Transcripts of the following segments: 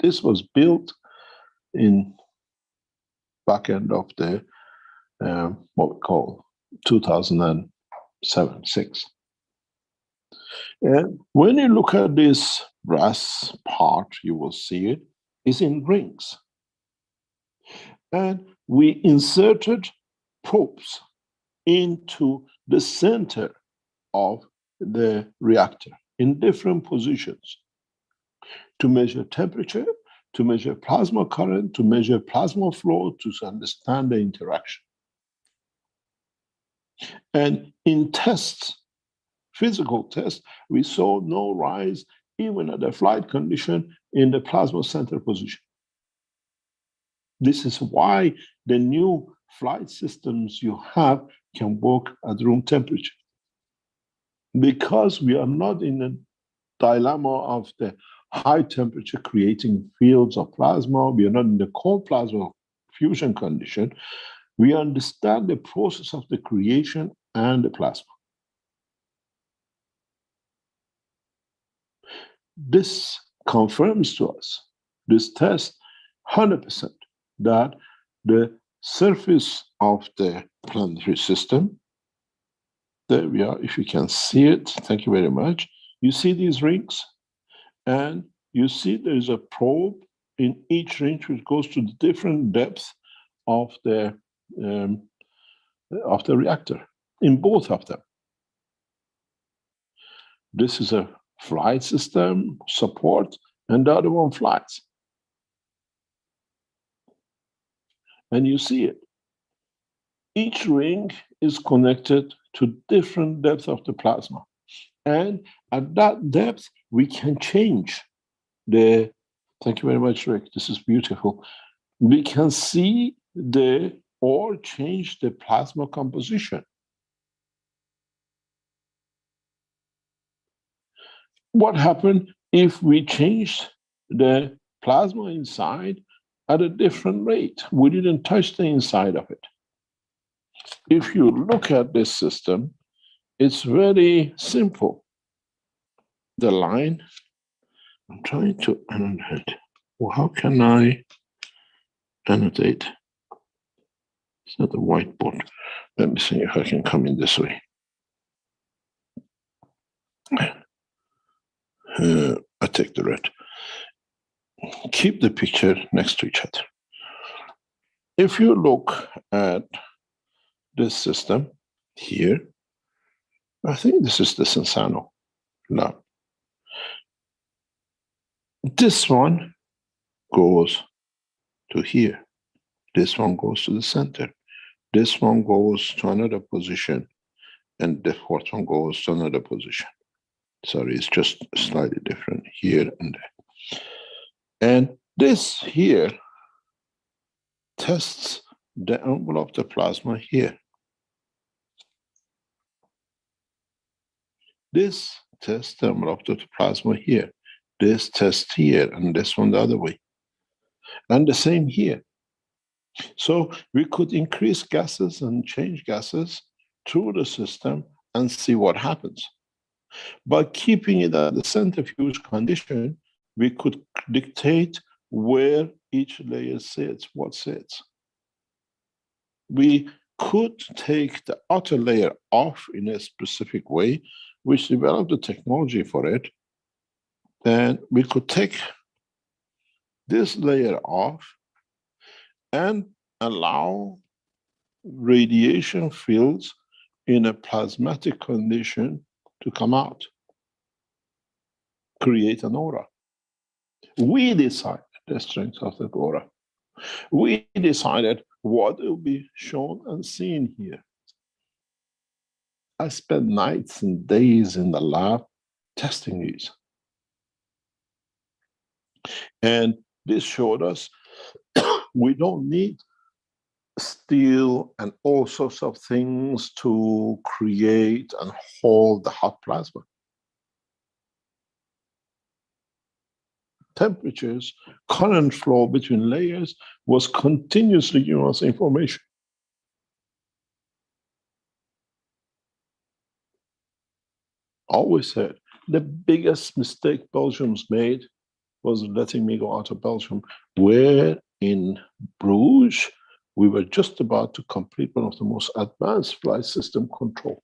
This was built in back end of the what we call 2007, 6. And when you look at this brass part, you will see it is in rings. And we inserted probes into the center of the reactor in different positions to measure temperature, to measure plasma current, to measure plasma flow, to understand the interaction. And in tests, physical tests, we saw no rise, even at the flight condition, in the plasma center position. This is why the new flight systems you have can work at room temperature. Because we are not in a dilemma of the high temperature creating fields of plasma, we are not in the cold plasma fusion condition, we understand the process of the creation and the plasma. This confirms to us, this test, 100%, that the surface of the planetary system, there we are, if you can see it, thank you very much. You see these rings, and you see there is a probe in each ring which goes to the different depth of the reactor, in both of them. This is a flight system support, and the other one flies. And you see it. Each ring is connected to different depth of the plasma. And at that depth, we can change the, thank you very much, Rick, this is beautiful. We can see or change the plasma composition. What happened if we changed the plasma inside at a different rate? We didn't touch the inside of it. If you look at this system, it's very simple. The line, I'm trying to annotate. Well, how can I annotate? It's not a whiteboard. Let me see if I can come in this way. I take the red. Keep the picture next to each other. If you look at this system here, I think this is the Sensano lab. This one goes to here. This one goes to the center. This one goes to another position. And the fourth one goes to another position. Sorry, it's just slightly different here and there. And this here tests the envelope of the plasma here. This tests the envelope of the plasma here. This tests here, and this one the other way. And the same here. So we could increase gases and change gases through the system and see what happens. By keeping it at the centrifuge condition, we could dictate where each layer sits, what sits. We could take the outer layer off in a specific way, which developed the technology for it. Then we could take this layer off and allow radiation fields in a plasmatic condition to come out, create an aura. We decided the strength of the aura. We decided what will be shown and seen here. I spent nights and days in the lab testing these. And this showed us we don't need steel and all sorts of things to create and hold the hot plasma. Temperatures, current flow between layers was continuously giving us information. Always said, the biggest mistake Belgium's made was letting me go out of Belgium, where in Bruges, we were just about to complete one of the most advanced flight system control.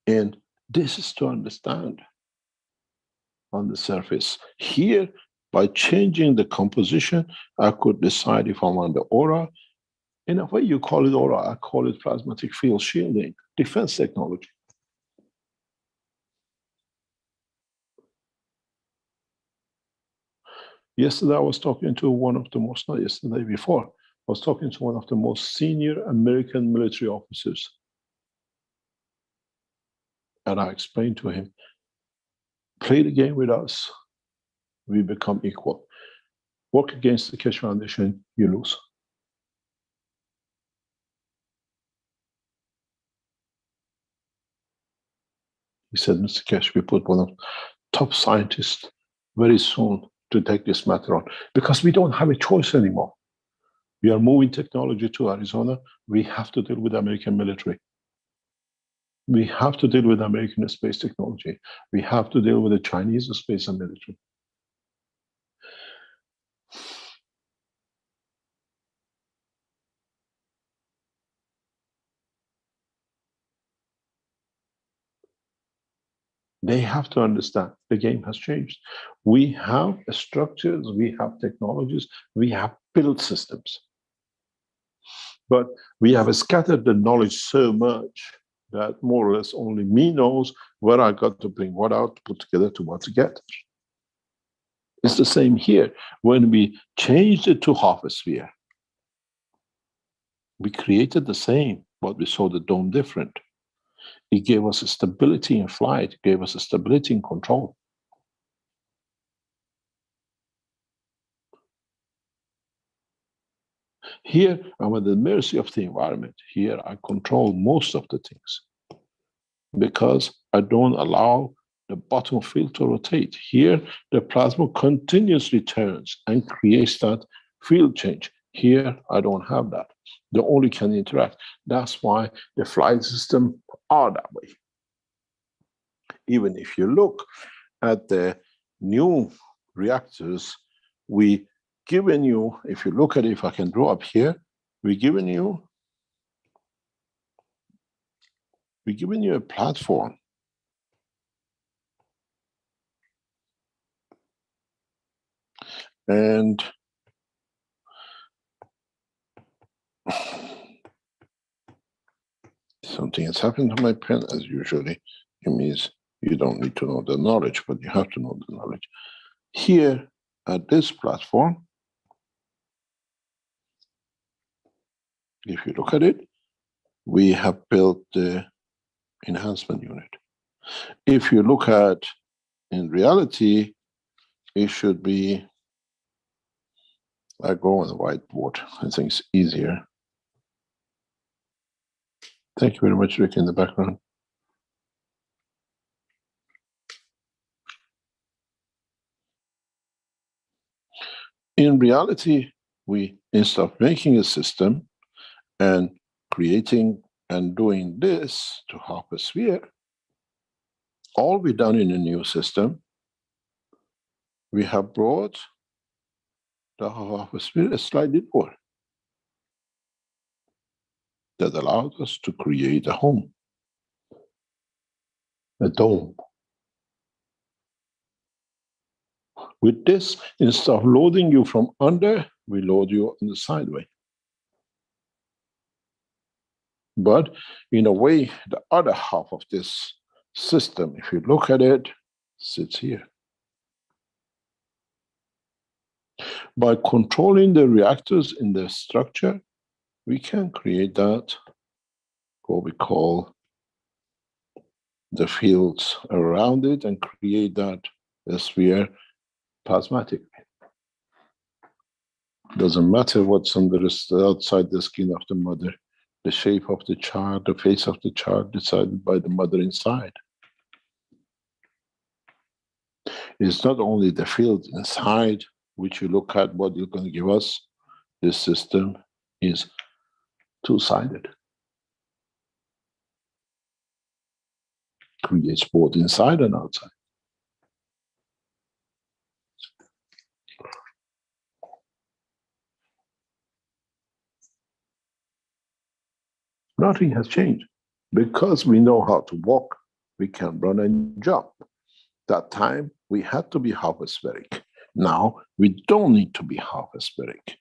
And this is to understand on the surface. Here, by changing the composition, I could decide if I want the aura. In a way, you call it aura, I call it plasmatic field shielding, defense technology. Yesterday, I was talking to one of the most, not yesterday, before, I was talking to one of the most senior American military officers. And I explained to him, play the game with us, we become equal. Work against the Keshe Foundation, you lose. He said, Mr. Keshe, we put one of the top scientists very soon to take this matter on, because we don't have a choice anymore. We are moving technology to Arizona. We have to deal with the American military. We have to deal with American space technology. We have to deal with the Chinese space and military. They have to understand the game has changed. We have structures, we have technologies, we have built systems. But we have scattered the knowledge so much that more or less only me knows where I got to bring what out, put together to what to get. It's the same here. When we changed it to half a sphere, we created the same, but we saw the dome different. It gave us a stability in flight, gave us a stability in control. Here, I'm at the mercy of the environment. Here, I control most of the things because I don't allow the bottom field to rotate. Here, the plasma continuously turns and creates that field change. Here, I don't have that. They only can interact. That's why the flight system are that way. Even if you look at the new reactors, we given you, if you look at it, if I can draw up here, we're giving you a platform. And something has happened to my pen, as usually. It means you don't need to know the knowledge, but you have to know the knowledge. Here at this platform, if you look at it, we have built the enhancement unit. If you look at, in reality, it should be, I go on the whiteboard, I think it's easier. Thank you very much, Rick, in the background. In reality, we, instead of making a system and creating and doing this to half a sphere, all we've done in a new system, we have brought the half a sphere slightly lower. That allowed us to create a home, a dome. With this, instead of loading you from under, we load you on the sideway. But in a way, the other half of this system, if you look at it, sits here. By controlling the reactors in the structure, we can create that, what we call the fields around it, and create that sphere plasmatically. Doesn't matter what's on the outside the skin of the mother. The shape of the child, the face of the child decided by the mother inside. It's not only the field inside which you look at what you're going to give us. This system is two-sided. creates both inside and outside. Nothing has changed. Because we know how to walk, we can run and jump. That time, we had to be half spheric. Now, we don't need to be half spheric.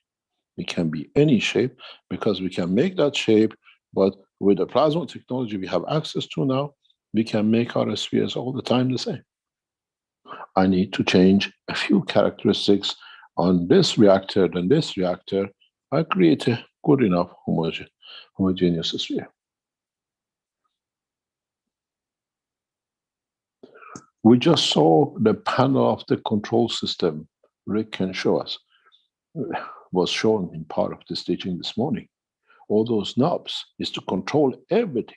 We can be any shape because we can make that shape, but with the plasma technology we have access to now, we can make our spheres all the time the same. I need to change a few characteristics on this reactor and this reactor. I create a good enough homogeneous sphere. We just saw the panel of the control system Rick can show us. Was shown in part of this teaching this morning. All those knobs is to control everything.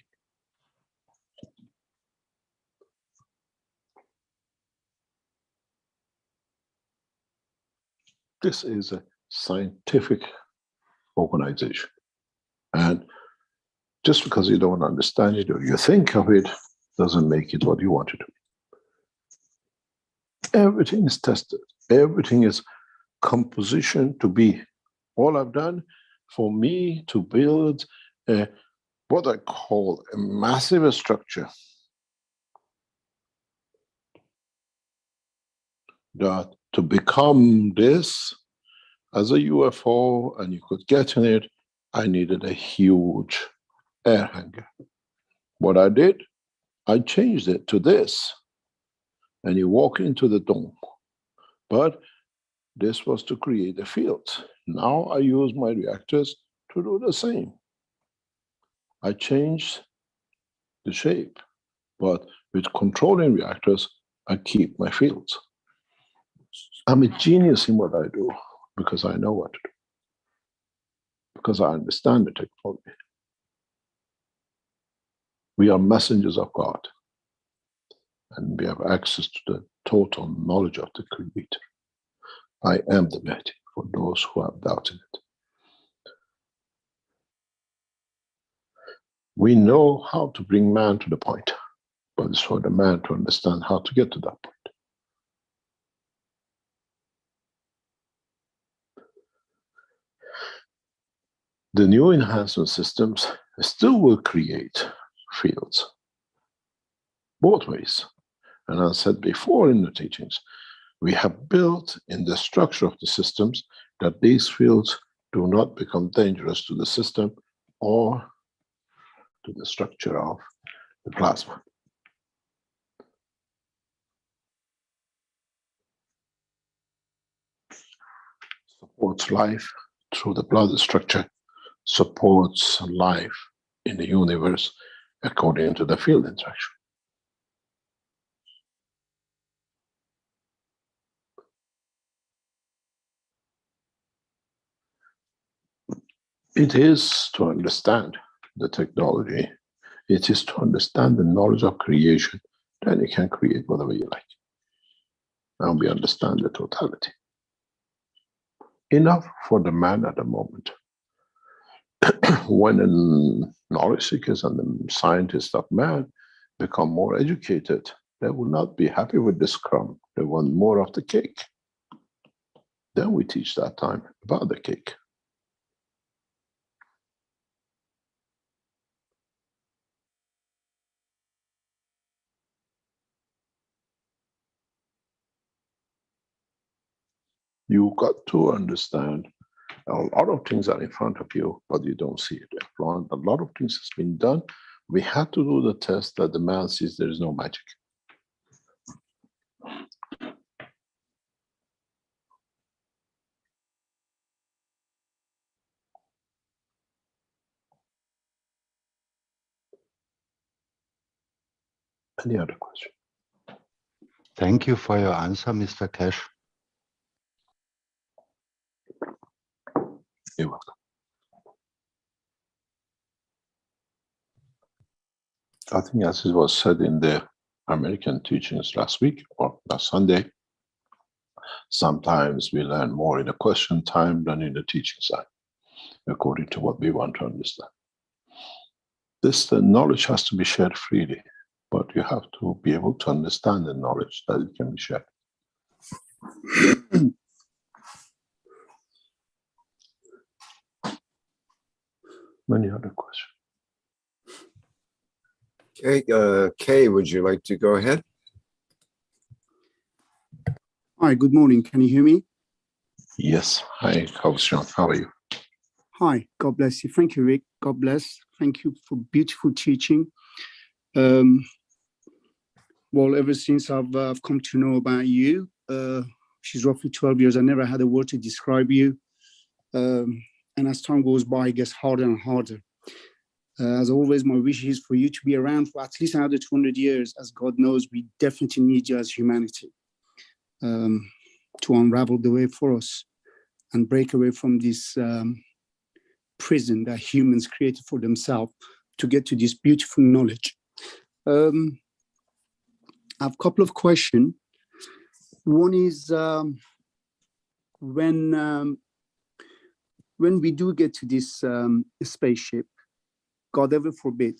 This is a scientific organization. And just because you don't understand it or you think of it, doesn't make it what you want to do. Everything is tested. Everything is composition to be. All I've done for me to build what I call a massive structure that to become this as a UFO and you could get in it, I needed a huge air hangar. What I did, I changed it to this. And you walk into the dome. But this was to create a field. Now I use my reactors to do the same. I changed the shape, but with controlling reactors, I keep my fields. I'm a genius in what I do because I know what to do, because I understand the technology. We are messengers of God, and we have access to the total knowledge of the Creator. I am the Mahdi for those who have doubted it. We know how to bring man to the point, but it's for the man to understand how to get to that point. The new enhancement systems still will create fields, both ways. And as I said before in the teachings, we have built in the structure of the systems that these fields do not become dangerous to the system or to the structure of the plasma. Supports life through the blood structure, supports life in the universe according to the field interaction. It is to understand the technology. It is to understand the knowledge of creation. Then you can create whatever you like. And we understand the totality. Enough for the man at the moment. When the knowledge seekers and the scientists of man become more educated, they will not be happy with this crumb. They want more of the cake. Then we teach that time about the cake. You got to understand a lot of things are in front of you, but you don't see it. A lot of things has been done. We had to do the test that the man sees there is no magic. Any other question? Thank you for your answer, Mr. Keshe. You're welcome. I think as it was said in the American teachings last week or last Sunday, sometimes we learn more in the question time than in the teaching side, according to what we want to understand. The knowledge has to be shared freely, but you have to be able to understand the knowledge that it can be shared. Any other question? Okay, Kay, would you like to go ahead? Hi, good morning. Can you hear me? Yes. Hi, Sean. How are you? Hi, God bless you. Thank you, Rick. God bless. Thank you for beautiful teaching. Well, ever since I've come to know about you, which is roughly 12 years, I never had a word to describe you. And as time goes by, it gets harder and harder. As always, my wish is for you to be around for at least another 200 years. As God knows, we definitely need you as humanity to unravel the way for us and break away from this prison that humans created for themselves to get to this beautiful knowledge. I have a couple of questions. One is when we do get to this spaceship, God ever forbid,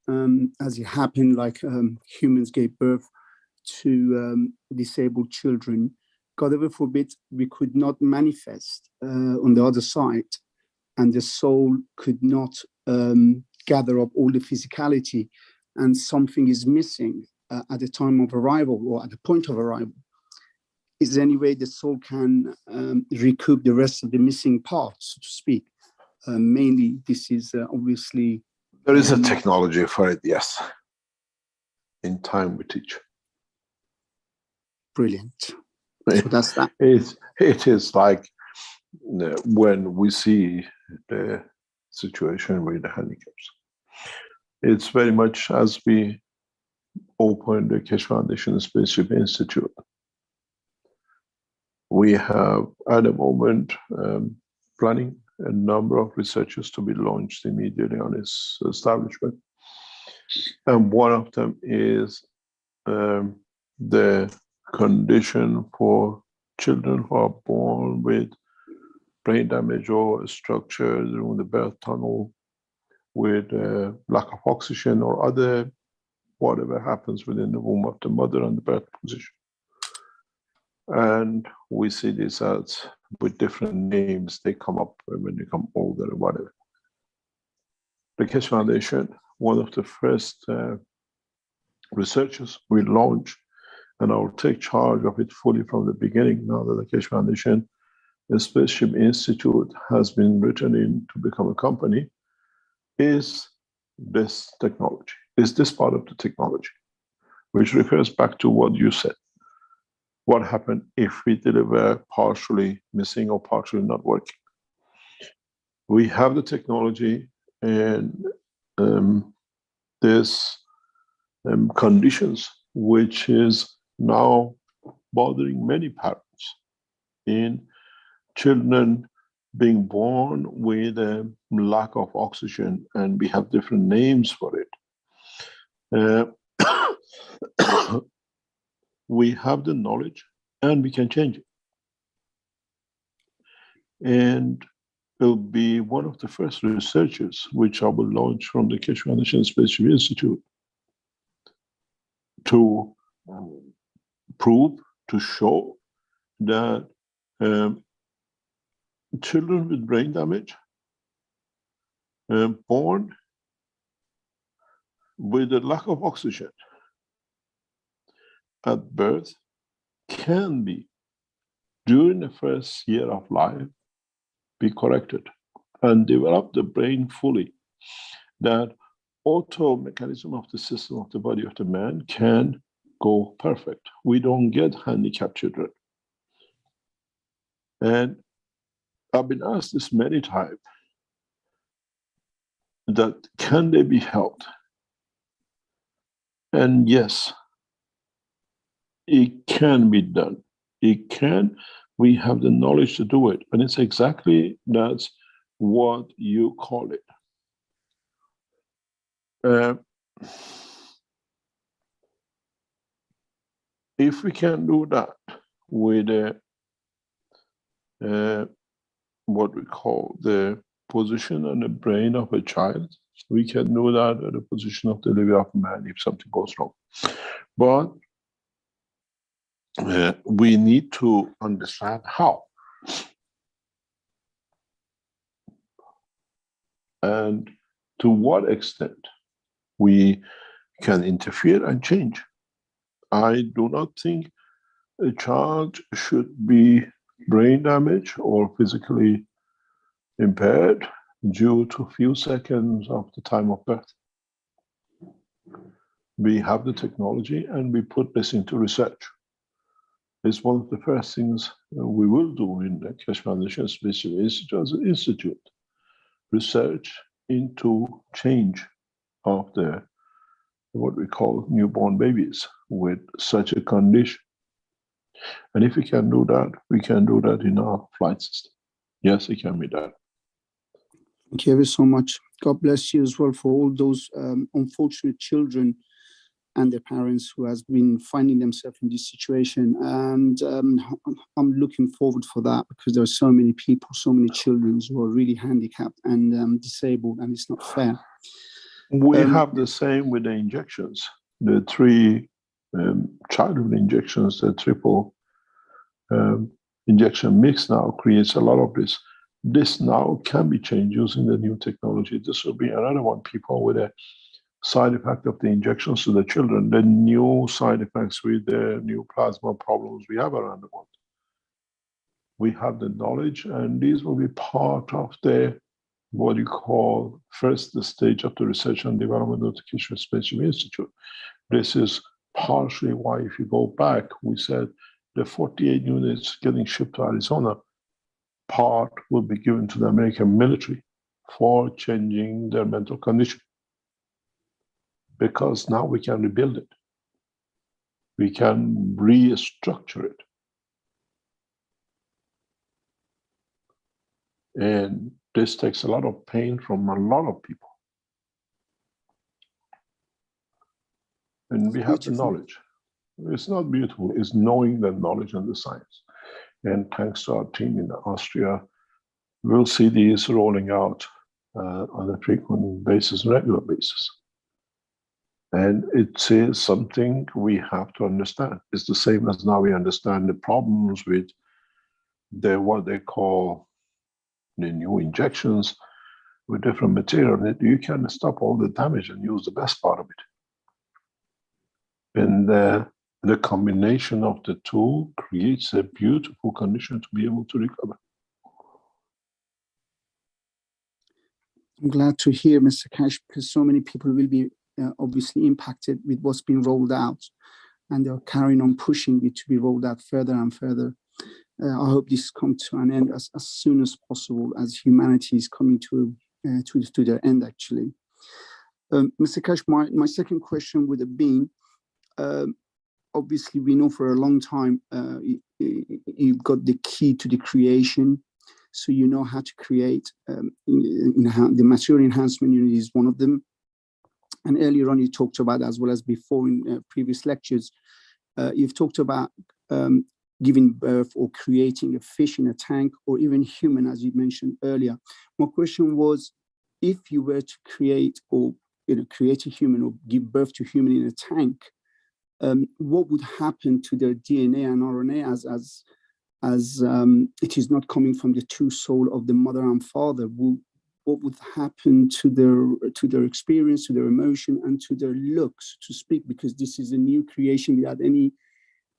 as it happened, like humans gave birth to disabled children, God ever forbid we could not manifest on the other side, and the soul could not gather up all the physicality, and something is missing at the time of arrival or at the point of arrival. Is there any way the soul can recoup the rest of the missing parts, so to speak? Mainly, this is obviously... There is a technology for it, yes. In time we teach. Brilliant. So that's that. It is like when we see the situation with the handicaps. It's very much as we open the Keshe Foundation Spaceship Institute. We have at the moment planning a number of researchers to be launched immediately on its establishment. And one of them is the condition for children who are born with brain damage or structure during the birth tunnel with lack of oxygen or other whatever happens within the womb of the mother and the birth position. And we see this as with different names, they come up when they come older or whatever. The Keshe Foundation, one of the first researchers we launched, and I will take charge of it fully from the beginning now that the Keshe Foundation, the Spaceship Institute has been written in to become a company, is this technology, is this part of the technology, which refers back to what you said. What happened if we deliver partially missing or partially not working? We have the technology, and there's conditions which is now bothering many parents in children being born with a lack of oxygen, and we have different names for it. We have the knowledge and we can change it. And it'll be one of the first researchers which I will launch from the Keshe Foundation Spaceship Institute to prove, to show that children with brain damage born with a lack of oxygen at birth can be, during the first year of life, be corrected and develop the brain fully. That auto mechanism of the system of the body of the man can go perfect. We don't get handicapped children. And I've been asked this many times, that can they be helped? And yes, it can be done. It can. We have the knowledge to do it. And it's exactly that's what you call it. If we can do that with what we call the position on the brain of a child, We can do that at the position of the liver of man if something goes wrong. But we need to understand how. And to what extent we can interfere and change. I do not think a child should be brain damaged or physically impaired due to a few seconds of the time of birth. We have the technology and we put this into research. It's one of the first things we will do in the Keshe Foundation Specific Institute as an institute. Research into change of the what we call newborn babies with such a condition. And if we can do that, we can do that in our flight system. Yes, it can be done. Thank you ever so much. God bless you as well for all those unfortunate children and their parents who has been finding themselves in this situation. And I'm looking forward for that because there are so many people, so many children who are really handicapped and disabled, and it's not fair. We have the same with the injections. The 3 childhood injections, the triple injection mix now creates a lot of this. This now can be changed using the new technology. This will be another one. People with a side effect of the injections to the children, the new side effects with the new plasma problems we have around the world. We have the knowledge, and these will be part of the what you call first stage of the research and development of the Keshe Space Institute. This is partially why, if you go back, we said the 48 units getting shipped to Arizona, part will be given to the American military for changing their mental condition. Because now we can rebuild it. We can restructure it. And this takes a lot of pain from a lot of people. And we have the knowledge. It's not beautiful, it's knowing the knowledge and the science. And thanks to our team in Austria, we'll see these rolling out on a frequent basis, regular basis. And it is something we have to understand. It's the same as now we understand the problems with what they call the new injections with different material. You can stop all the damage and use the best part of it. And the combination of the two creates a beautiful condition to be able to recover. I'm glad to hear, Mr. Keshe, because so many people will be obviously impacted with what's been rolled out, and they're carrying on pushing it to be rolled out further and further. I hope this comes to an end as soon as possible, as humanity is coming to their end, actually. Mr. Keshe, my second question would have been, obviously we know for a long time you've got the key to the creation, so you know how to create. The material enhancement unit is one of them. And earlier on, you talked about, as well as before in previous lectures, you've talked about giving birth or creating a fish in a tank, or even human, as you mentioned earlier. My question was, if you were to create or create a human or give birth to a human in a tank, what would happen to their DNA and RNA as it is not coming from the true soul of the mother and father? What would happen to their experience, to their emotion, and to their looks, to speak? Because this is a new creation without any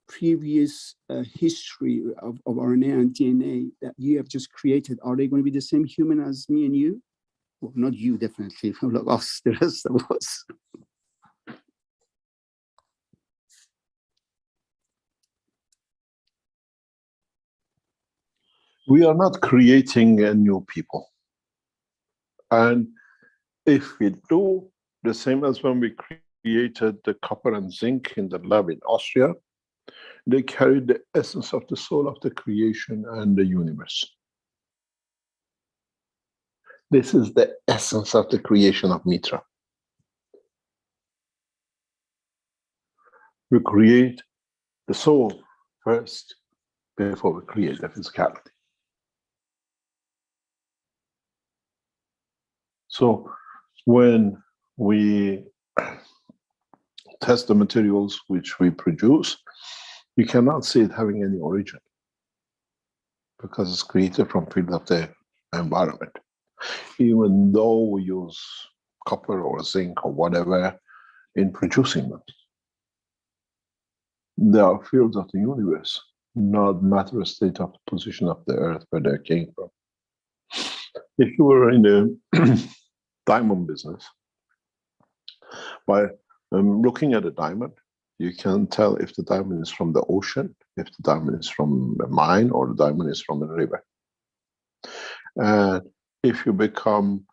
previous history of RNA and DNA that you have just created. Are they going to be the same human as me and you? Well, not you, definitely. Like us, the rest of us. We are not creating a new people. And if we do the same as when we created the copper and zinc in the lab in Austria, they carry the essence of the soul of the creation and the universe. This is the essence of the creation of Mitra. We create the soul first before we create the physicality. So when we test the materials which we produce, you cannot see it having any origin because it's created from field of the environment. Even though we use copper or zinc or whatever in producing them, they are fields of the universe, not matter state of the position of the earth where they came from. If you were in the diamond business, by looking at a diamond, you can tell if the diamond is from the ocean, if the diamond is from a mine, or the diamond is from a river. And if you become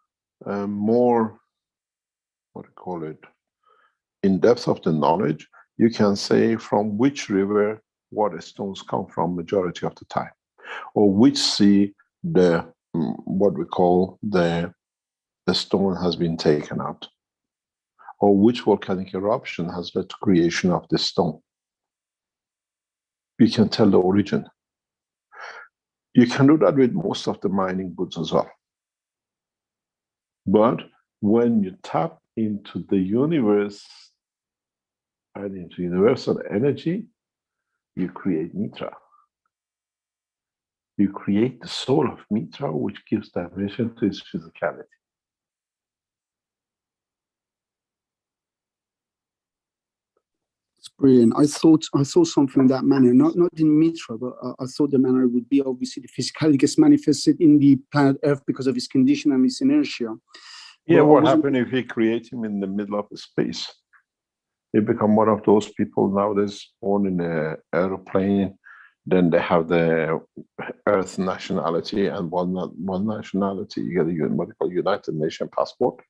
more, what do you call it, in depth of the knowledge, you can say from which river what stones come from majority of the time, or which sea the what we call the stone has been taken out, or which volcanic eruption has led to creation of the stone. You can tell the origin. You can do that with most of the mining goods as well. But when you tap into the universe and into universal energy, you create Mitra. You create the soul of Mitra, which gives dimension to its physicality. It's brilliant. I thought something in that manner, not in Mitra, but I thought the manner would be obviously the physicality gets manifested in the planet Earth because of its condition and its inertia. Yeah, Well, what happened if we create him in the middle of the space? He become one of those people nowadays born in an aeroplane, then they have the Earth nationality and one nationality. You get a what they call United Nations passport.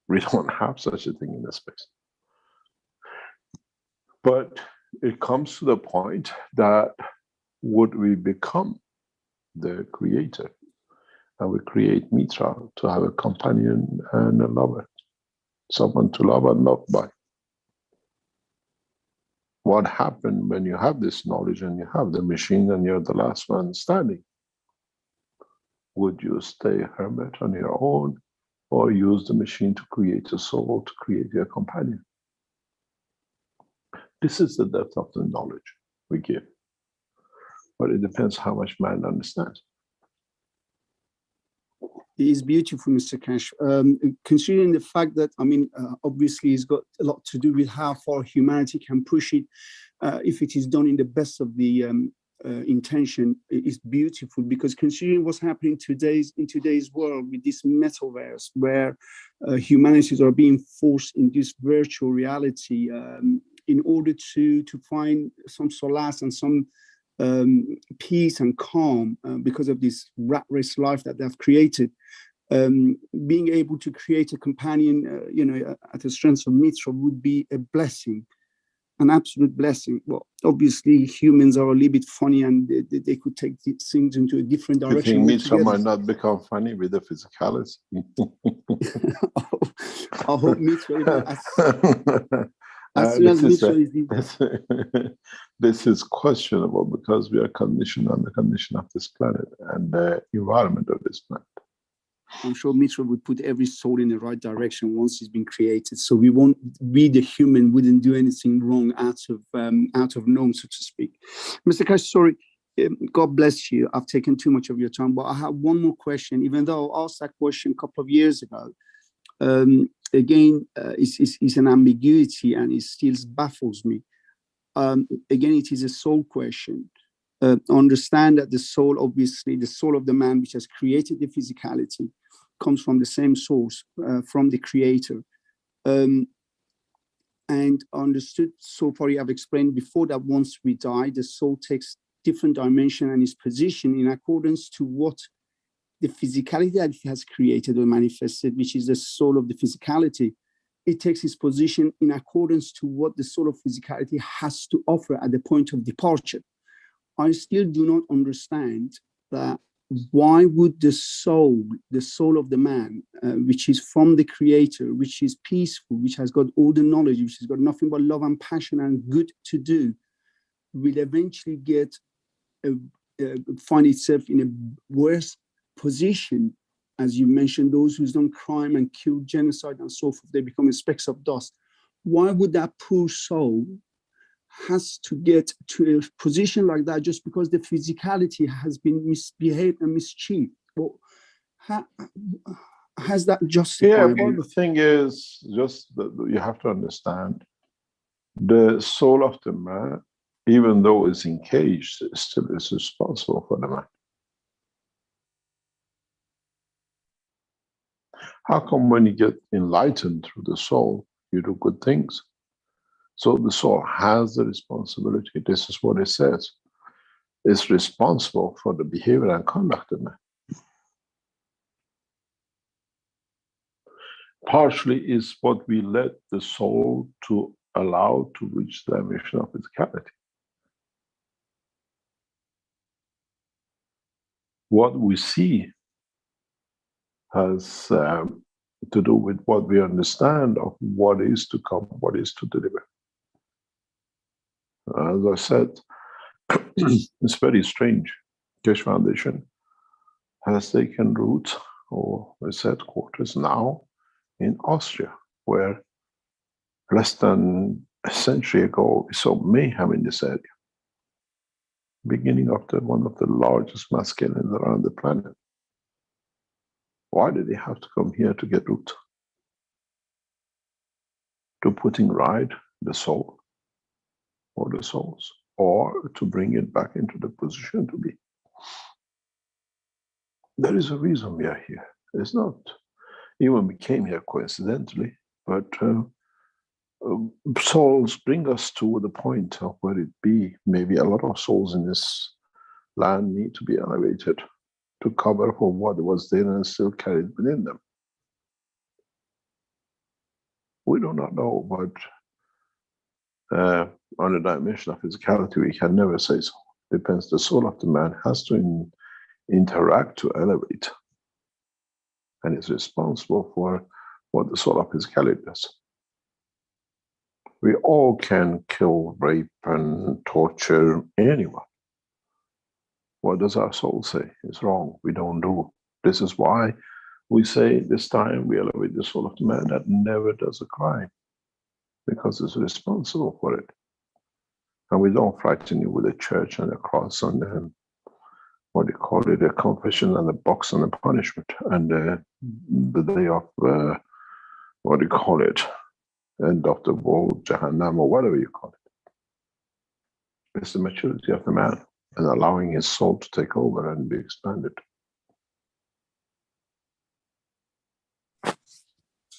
We don't have such a thing in this space. But it comes to the point that would we become the creator? And we create Mitra to have a companion and a lover, someone to love and loved by. What happened when you have this knowledge and you have the machine and you're the last one standing? Would you stay a hermit on your own or use the machine to create a soul, to create your companion? This is the depth of the knowledge we give. But it depends how much man understands. It is beautiful, Mr. Cash. Considering the fact that, obviously it's got a lot to do with how far humanity can push it. If it is done in the best of the intention, it is beautiful, because considering what's happening in today's world with this metaverse, where humanities are being forced in this virtual reality in order to find some solace and some peace and calm because of this rat race life that they've created. Being able to create a companion, at the strength of Mitra would be a blessing, an absolute blessing. Well, obviously humans are a little bit funny, and they could take things into a different direction. You think Mitra might not become funny with the physicality? I hope Mitra, as soon as Mitra is... This is questionable because we are conditioned on the condition of this planet and the environment of this planet. I'm sure Mitra would put every soul in the right direction once it's been created. So we the human wouldn't do anything wrong out of norm, so to speak. Mr. Cash, sorry, God bless you. I've taken too much of your time, but I have one more question. Even though I asked that question a couple of years ago, again, it's an ambiguity and it still baffles me. Again, it is a soul question. Understand that the soul, obviously, the soul of the man which has created the physicality comes from the same source, from the creator. And understood so far, you have explained before that once we die, the soul takes different dimension and is positioned in accordance to what the physicality that it has created or manifested, which is the soul of the physicality. It takes its position in accordance to what the soul of physicality has to offer at the point of departure. I still do not understand that why would the soul of the man, which is from the creator, which is peaceful, which has got all the knowledge, which has got nothing but love and passion and good to do, will eventually find itself in a worse position as you mentioned, those who've done crime and killed, genocide and so forth, they become specks of dust. Why would that poor soul has to get to a position like that just because the physicality has been misbehaved and mischieved? Well, has that Yeah, justified? but the thing is, just that you have to understand, the soul of the man, even though it's encaged, still is responsible for the man. How come when you get enlightened through the soul, you do good things? So the soul has the responsibility. This is what it says. It's responsible for the behavior and conduct of man. Partially is what we let the soul to allow to reach the dimension of physicality. What we see has to do with what we understand of what is to come, what is to deliver. As I said, it's very strange. Keshe Foundation has taken root, or its headquarters now, in Austria, where less than a century ago we saw mayhem in this area, beginning of one of the largest mass killings around the planet. Why did they have to come here to get root? To putting right the soul, or the souls, or to bring it back into the position to be. There is a reason we are here. It's not even we came here coincidentally, but souls bring us to the point of where it be. Maybe a lot of souls in this land need to be elevated to cover for what was there and still carried within them. We do not know, but on the dimension of physicality, we can never say so. Depends. The soul of the man has to interact to elevate, and is responsible for what the soul of physicality does. We all can kill, rape, and torture anyone. What does our soul say? It's wrong. We don't do. This is why we say this time we elevate the soul of the man that never does a crime, because it's responsible for it. And we don't frighten you with a church and a cross and what do you call it, a confession and a box and a punishment and the day of what do you call it, end of the world, Jahannam, or whatever you call it. It's the maturity of the man and allowing his soul to take over and be expanded.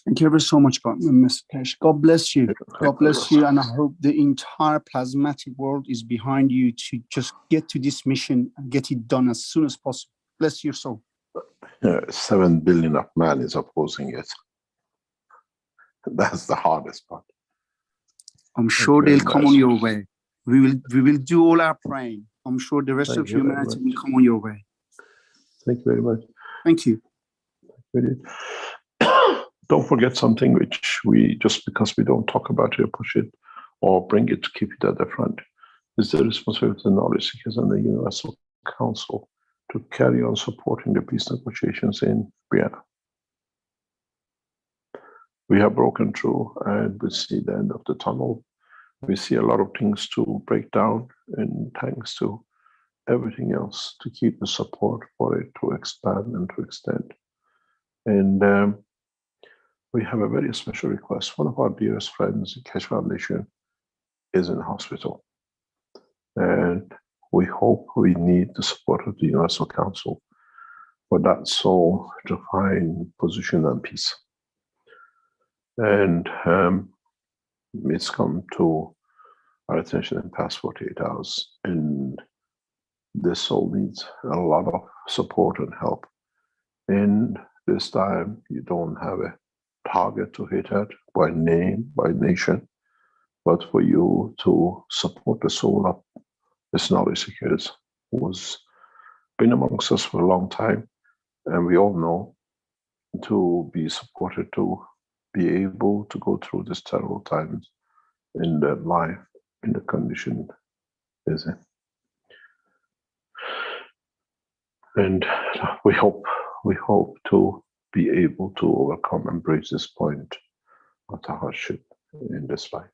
Thank you ever so much, Mr. Keshe. God bless you. God bless you. And I hope the entire plasmatic world is behind you to just get to this mission and get it done as soon as possible. Bless your soul. 7 billion of man is opposing it. That's the hardest part. I'm sure they'll come on your way. We will do all our praying. I'm sure the rest of humanity will come on your way. Thank you very much. Thank you. Don't forget something which we, just because we don't talk about it or push it or bring it to keep it at the front, is the responsibility of the knowledge seekers and the Universal Council to carry on supporting the peace negotiations in Vienna. We have broken through and we see the end of the tunnel. We see a lot of things to break down, and thanks to everything else to keep the support for it to expand and to extend. And we have a very special request. One of our dearest friends, the Keshe Foundation, is in hospital. And we hope, we need the support of the Universal Council for that soul to find position and peace. And it's come to our attention in the past 48 hours. And this soul needs a lot of support and help. And this time, you don't have a target to hit at by name, by nation, but for you to support the soul of this knowledge seekers who's been amongst us for a long time, and we all know to be supported to be able to go through these terrible times in their life, in the condition is in. And we hope we hope to be able to overcome and bridge this point of the hardship in this life.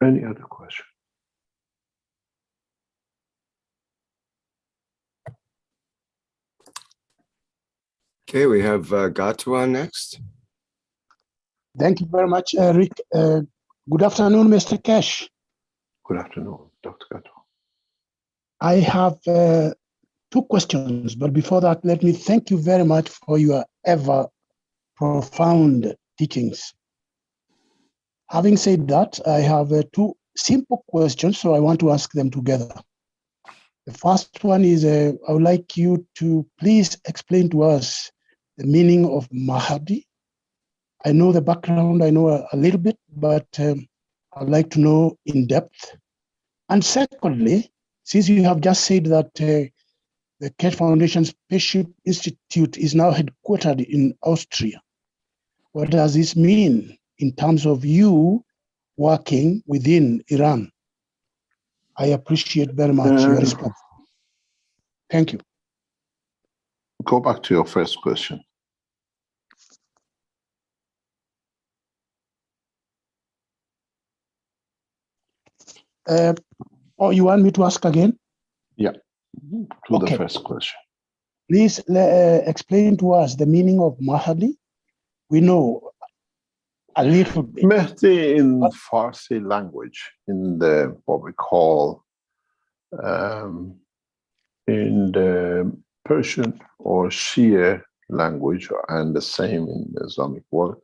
Any other question? Okay, we have Gatwa next. Thank you very much, Rick. Good afternoon, Mr. Keshe. Good afternoon, Dr. Gato. I have two questions, but before that, let me thank you very much for your ever profound teachings. Having said that, I have two simple questions, so I want to ask them together. The first one is, I would like you to please explain to us the meaning of Mahdi. I know the background, I know a little bit, but I'd like to know in depth. And secondly, since you have just said that the Keshe Foundation Spaceship Institute is now headquartered in Austria, what does this mean in terms of you working within Iran? I appreciate very much your response. Thank you. Go back to your first question. You want me to ask again? Yeah, to Okay. the first question. Please explain to us the meaning of Mahdi. We know a little bit. Mehdi in Farsi language, in the what we call in the Persian or Shia language, and the same in the Islamic world,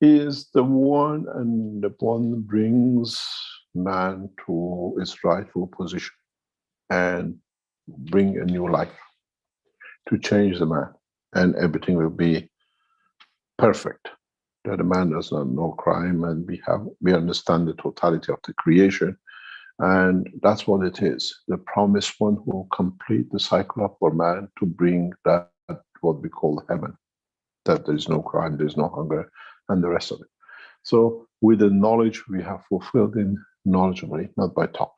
is the one and the one brings man to its rightful position and bring a new life to change the man, and everything will be perfect. That a man does not know crime, and we understand the totality of the creation, and that's what it is. The promised one who will complete the cycle of for man to bring that what we call heaven, that there is no crime, there is no hunger, and the rest of it. So with the knowledge we have fulfilled in knowledgeably, not by talk.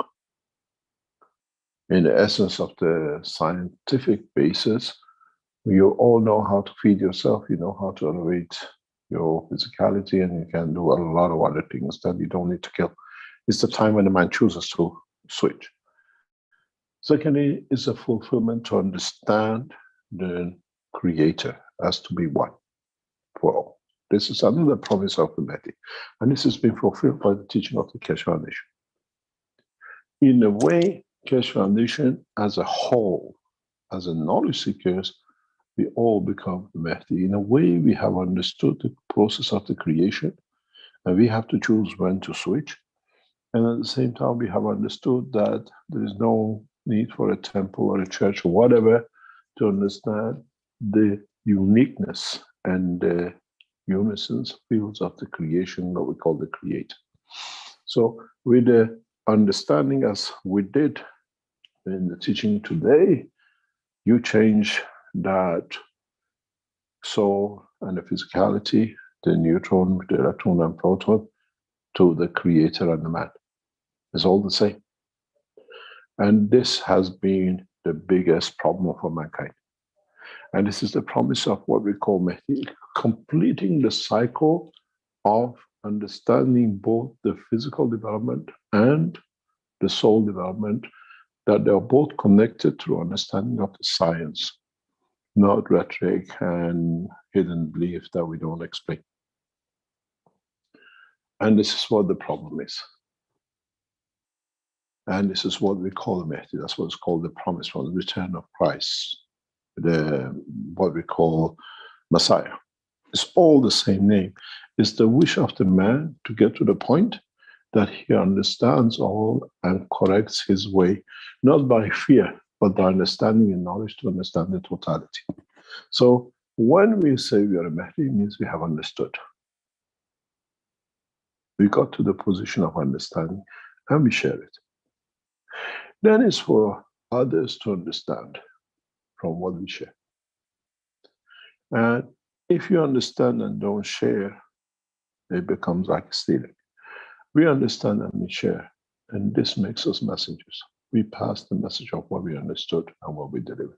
In the essence of the scientific basis, you all know how to feed yourself, you know how to elevate your physicality, and you can do a lot of other things that you don't need to kill. It's the time when the man chooses to switch. Secondly, it's a fulfillment to understand the Creator as to be one for all. This is another promise of the Mahdi, and this has been fulfilled by the teaching of the Keshe Foundation. In a way, Keshe Foundation as a whole, as a knowledge seekers, we all become the Mahdi. In a way, we have understood the process of the creation, and we have to choose when to switch. And at the same time, we have understood that there is no need for a temple or a church or whatever to understand the uniqueness and the unison fields of the creation that we call the Creator. So with the understanding as we did in the teaching today, you change that soul and the physicality, the neutron, the electron and proton, to the Creator and the man. It's all the same. And this has been the biggest problem for mankind. And this is the promise of what we call Mahdi, completing the cycle of understanding both the physical development and the soul development, that they are both connected through understanding of the science, not rhetoric and hidden belief that we don't explain. And this is what the problem is. And this is what we call the Mahdi. That's what's called the promised one, the return of Christ, what we call Messiah. It's all the same name. It's the wish of the man to get to the point that he understands all and corrects his way, not by fear, but by understanding and knowledge to understand the totality. So when we say we are a Mahdi, it means we have understood. We got to the position of understanding and we share it. Then it's for others to understand from what we share. And if you understand and don't share, it becomes like stealing. We understand and we share, and this makes us messengers. We pass the message of what we understood and what we deliver.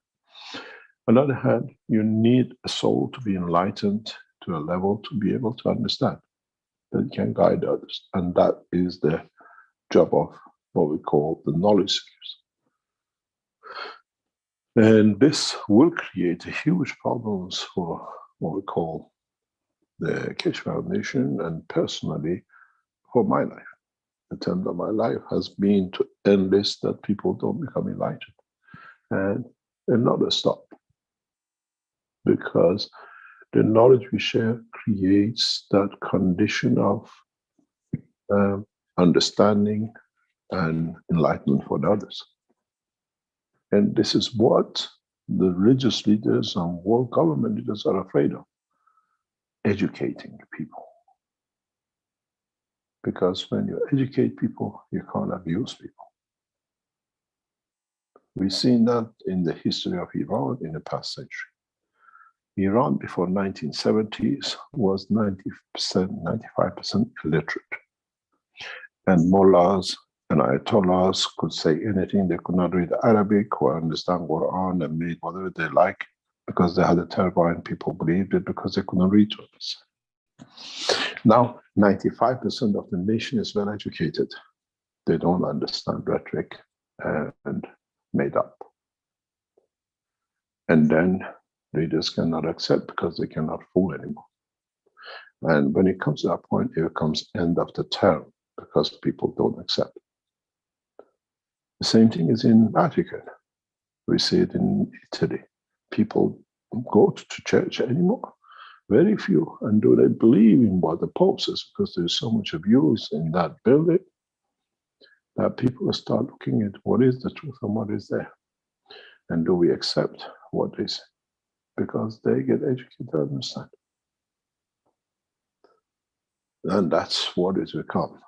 On the other hand, you need a soul to be enlightened to a level to be able to understand that can guide others. And that is the job of what we call the knowledge seekers. And this will create huge problems for what we call the Keshe Foundation and personally for my life. The attempt of my life has been to enlist that people don't become enlightened. And not a stop. Because the knowledge we share creates that condition of understanding and enlightenment for the others. And this is what the religious leaders and world government leaders are afraid of, educating people. Because when you educate people, you can't abuse people. We've seen that in the history of Iran in the past century. Iran before 1970s was 90%, 95% illiterate. And mullahs and ayatollahs could say anything. They could not read Arabic or understand Quran and made whatever they like because they had a turbine. People believed it because they couldn't read to us. Now, 95% of the nation is well educated. They don't understand rhetoric and made up. And then leaders cannot accept because they cannot fool anymore. And when it comes to that point, it becomes end of the term because people don't accept. The same thing is in Vatican. We see it in Italy. People go to church anymore. Very few. And do they believe in what the Pope says? Because there's so much abuse in that building that people start looking at what is the truth and what is there. And do we accept what they say? Because they get educated to understand. And that's what it's become.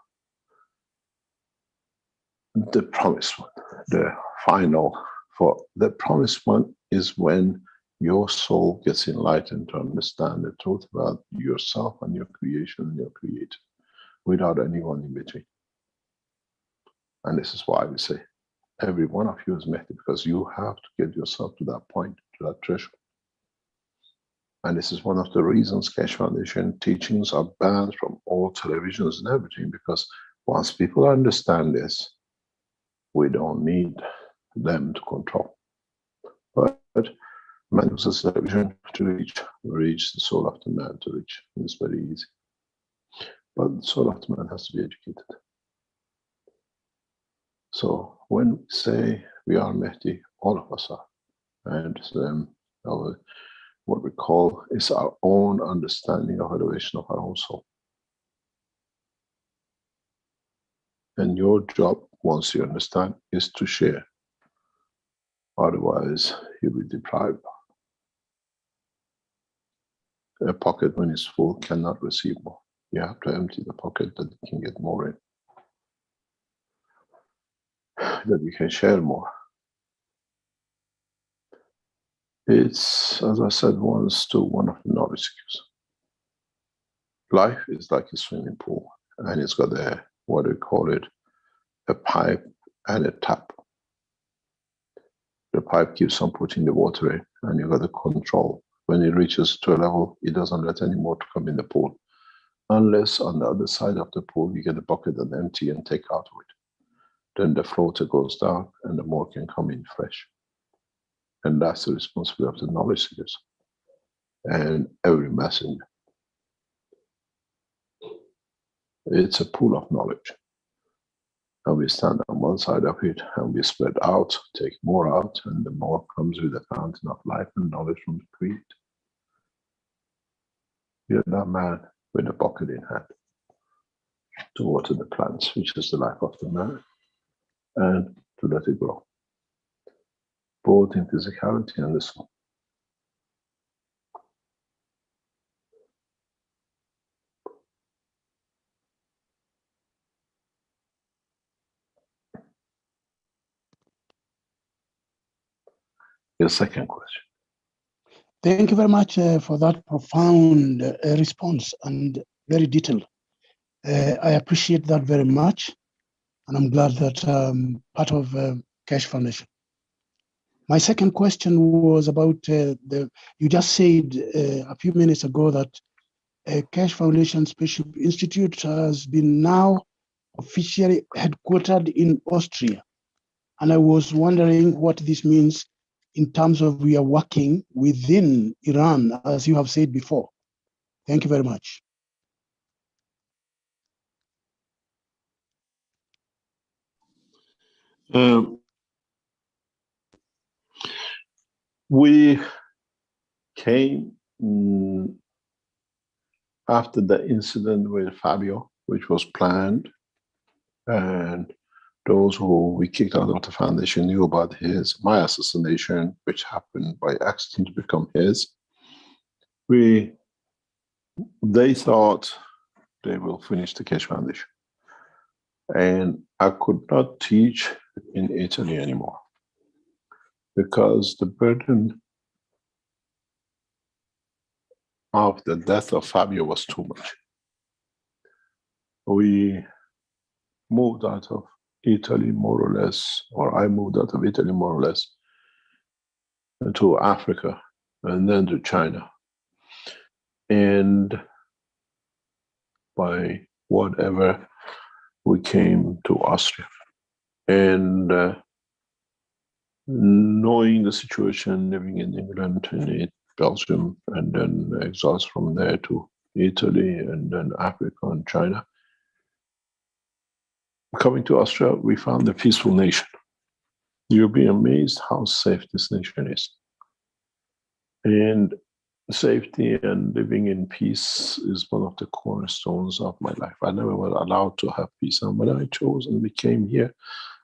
The promised one, the final, for the promised one is when your soul gets enlightened to understand the truth about yourself and your creation and your creator, without anyone in between. And this is why we say, every one of you is Mehdi, because you have to get yourself to that point, to that threshold. And this is one of the reasons Keshe Foundation teachings are banned from all televisions and everything, because once people understand this, we don't need them to control. But man uses television to reach the soul of the man to reach. It's very easy. But the soul of the man has to be educated. So when we say we are Mehdi, all of us are. And what we call is our own understanding of elevation of our own soul. And your job, once you understand, is to share. Otherwise, you'll be deprived. A pocket, when it's full, cannot receive more. You have to empty the pocket that you can get more in, that you can share more. It's, as I said once to one of the knowledge seekers, life is like a swimming pool, and it's got a, what do you call it, a pipe and a tap. The pipe keeps on putting the water in, and you've got to control. When it reaches to a level, it doesn't let any more to come in the pool. Unless on the other side of the pool, you get a bucket and empty and take out of it. Then the floater goes down and the more can come in fresh. And that's the responsibility of the knowledge seekers and every messenger. It's a pool of knowledge. And we stand on one side of it and we spread out, take more out, and the more comes with the fountain of life and knowledge from the Creator. You're that man with a bucket in hand to water the plants, which is the life of the man, and to let it grow, both in physicality and the soul. Your second question. Thank you very much for that profound response and very detailed. I appreciate that very much. And I'm glad that part of Keshe Foundation. My second question was about you just said a few minutes ago that Keshe Foundation Spaceship Institute has been now officially headquartered in Austria. And I was wondering what this means in terms of we are working within Iran, as you have said before. Thank you very much. We came after the incident with Fabio, which was planned, and those who we kicked out of the foundation knew about my assassination, which happened by accident to become his. They thought they will finish the Keshe Foundation. And I could not teach in Italy anymore because the burden of the death of Fabio was too much. We moved out of Italy more or less, or I moved out of Italy more or less to Africa and then to China. And by whatever, we came to Austria. And knowing the situation, living in England and in Belgium, and then exiles from there to Italy, and then Africa and China. Coming to Austria, we found a peaceful nation. You'll be amazed how safe this nation is. And safety and living in peace is one of the cornerstones of my life. I never was allowed to have peace. And when I chose and we came here,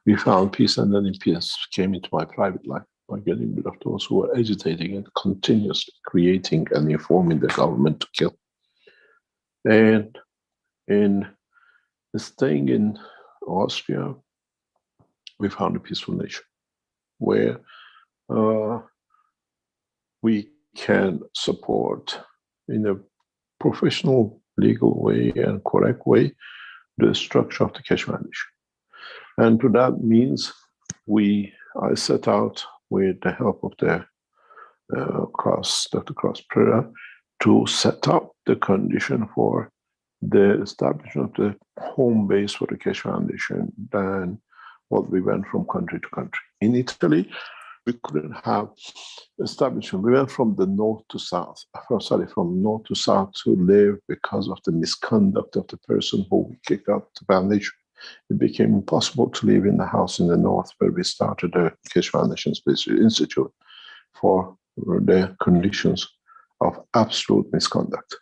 we found peace, and then peace came into my private life by getting rid of those who were agitating and continuously creating and informing the government to kill. And in staying in Austria, we found a peaceful nation where we can support in a professional, legal way and correct way the structure of the Keshe Foundation. And to that means I set out with the help of the Dr. Cross Prera to set up the condition for the establishment of the home base for the Keshe Foundation. Then we went from country to country. In Italy, we couldn't have establishment. We went from the north to south, from north to south to live because of the misconduct of the person who we kicked out the foundation. It became impossible to live in the house in the north where we started the Keshe Foundation Space Institute for the conditions of absolute misconduct,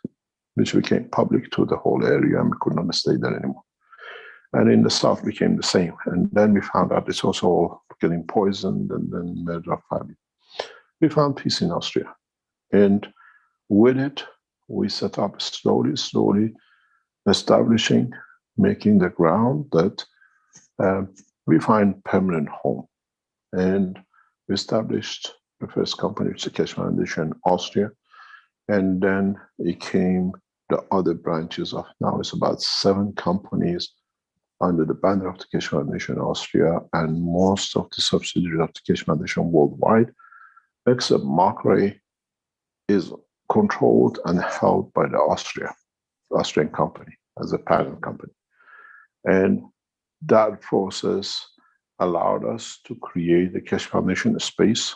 which became public to the whole area, and we could not stay there anymore. And in the south became the same. And then we found out it's also all getting poisoned, and then murder of Fabio. We found peace in Austria. And with it, we set up slowly establishing, making the ground that we find permanent home. And we established the first company, which is the Keshe Foundation in Austria. And then it came the other branches of, now it's about 7 companies under the banner of the Keshe Foundation in Austria, and most of the subsidiaries of the Keshe Foundation worldwide, except Markray, is controlled and held by the Austrian company as a parent company. And that process allowed us to create the Keshe Foundation space,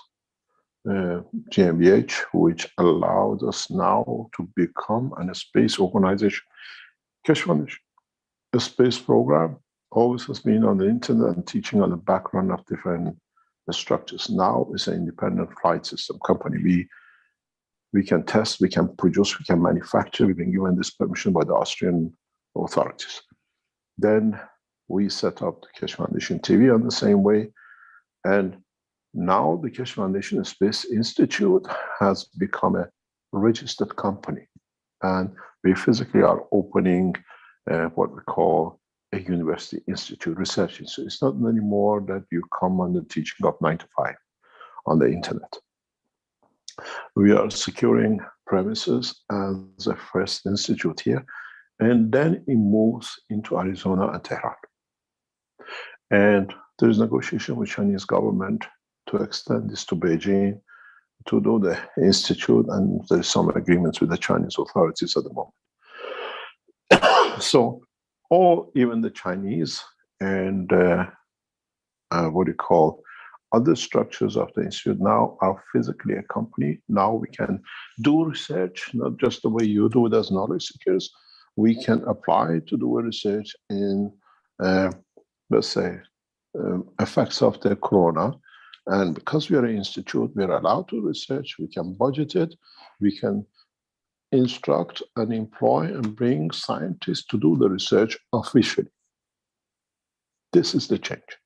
GmbH, which allowed us now to become a space organization. Keshe Foundation, a space program, always has been on the internet and teaching on the background of different structures. Now it's an independent flight system company. We can test, we can produce, we can manufacture. We've been given this permission by the Austrian authorities. Then we set up the Keshe Foundation TV on the same way. And now the Keshe Foundation Space Institute has become a registered company. And we physically are opening what we call a university institute, research institute. It's not anymore that you come on the teaching of 9 to 5 on the internet. We are securing premises as a first institute here, and then it moves into Arizona and Tehran. And There is negotiation with Chinese government to extend this to Beijing, to do the institute, and there's some agreements with the Chinese authorities at the moment. So, even the Chinese and other structures of the institute now are physically a company. Now we can do research, not just the way you do it as knowledge seekers. We can apply to do a research in, let's say, effects of the corona. And because we are an institute, we are allowed to research, we can budget it, we can instruct and employ and bring scientists to do the research officially. This is the change.